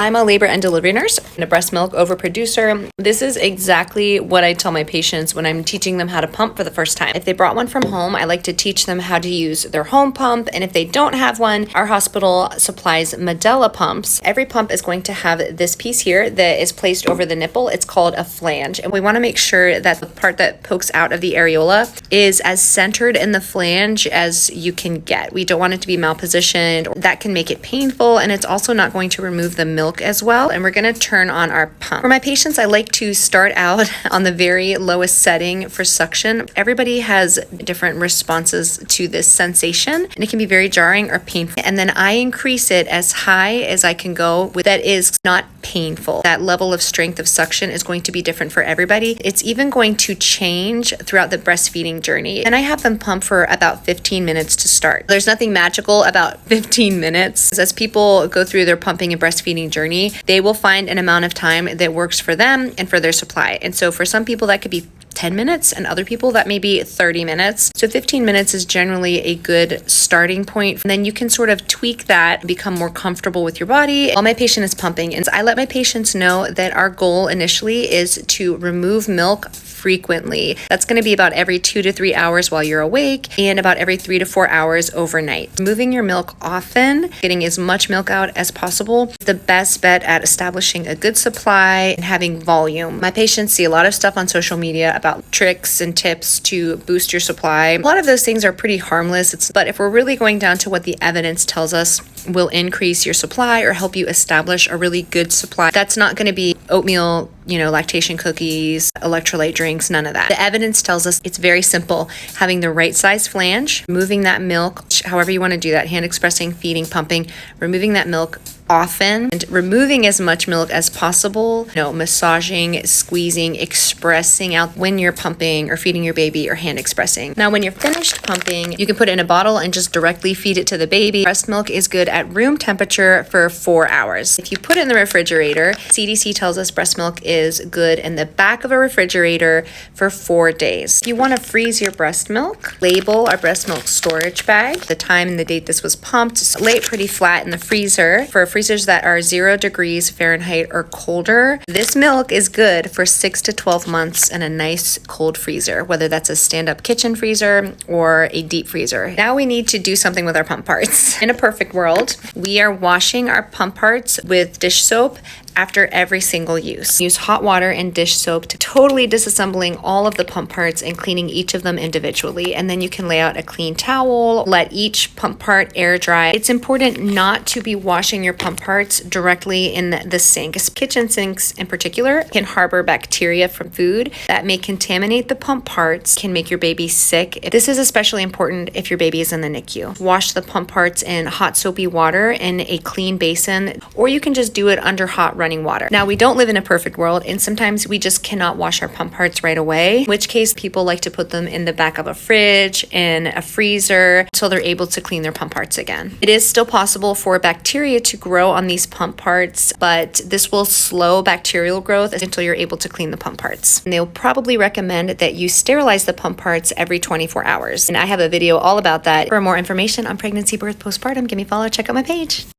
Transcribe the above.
I'm a labor and delivery nurse and a breast milk overproducer. This is exactly what I tell my patients when I'm teaching them how to pump for the first time. If they brought one from home, I like to teach them how to use their home pump. And if they don't have one, our hospital supplies Medela pumps. Every pump is going to have this piece here that is placed over the nipple. It's called a flange. And we want to make sure that the part that pokes out of the areola is as centered in the flange as you can get. We don't want it to be malpositioned. That can make it painful, and it's also not going to remove the milk as well. And we're going to turn on our pump. For my patients, I like to start out on the very lowest setting for suction. Everybody has different responses to this sensation, and it can be very jarring or painful. And then I increase it as high as I can go with that is not painful. That level of strength of suction is going to be different for everybody. It's even going to change throughout the breastfeeding journey. And I have them pump for about 15 minutes to start. There's nothing magical about 15 minutes. As people go through their pumping and breastfeeding journey, they will find an amount of time that works for them and for their supply. And so for some people that could be 10 minutes, and other people that may be 30 minutes. So 15 minutes is generally a good starting point. And then you can sort of tweak that, become more comfortable with your body while my patient is pumping. And I let my patients know that our goal initially is to remove milk frequently. That's going to be about every 2 to 3 hours while you're awake and about every 3 to 4 hours overnight. Moving your milk often, getting as much milk out as possible, is the best bet at establishing a good supply and having volume. My patients see a lot of stuff on social media about tricks and tips to boost your supply. A lot of those things are pretty harmless, but if we're really going down to what the evidence tells us will increase your supply or help you establish a really good supply, that's not going to be oatmeal, lactation cookies, electrolyte drinks, none of that. The evidence tells us it's very simple. Having the right size flange, moving that milk, however you want to do that, hand expressing, feeding, pumping, removing that milk often and removing as much milk as possible, massaging, squeezing, expressing out when you're pumping or feeding your baby or hand expressing. Now, when you're finished pumping, you can put it in a bottle and just directly feed it to the baby. Breast milk is good at room temperature for 4 hours. If you put it in the refrigerator, CDC tells us breast milk is good in the back of a refrigerator for 4 days. If you want to freeze your breast milk, label our breast milk storage bag, the time and the date this was pumped, lay it pretty flat in the freezer. For freezers that are 0 degrees Fahrenheit or colder, this milk is good for 6 to 12 months in a nice cold freezer, whether that's a stand-up kitchen freezer or a deep freezer. Now we need to do something with our pump parts. In a perfect world, we are washing our pump parts with dish soap after every single use. Use hot water and dish soap to totally disassembling all of the pump parts and cleaning each of them individually. And then you can lay out a clean towel, let each pump part air dry. It's important not to be washing your pump parts directly in the sink. Kitchen sinks in particular can harbor bacteria from food that may contaminate the pump parts, can make your baby sick. This is especially important if your baby is in the NICU. Wash the pump parts in hot soapy water in a clean basin, or you can just do it under hot running water. Now, we don't live in a perfect world, and sometimes we just cannot wash our pump parts right away, in which case people like to put them in the back of a fridge, in a freezer, until they're able to clean their pump parts again. It is still possible for bacteria to grow on these pump parts, but this will slow bacterial growth until you're able to clean the pump parts. And they'll probably recommend that you sterilize the pump parts every 24 hours. And I have a video all about that. For more information on pregnancy, birth, postpartum, give me a follow, check out my page.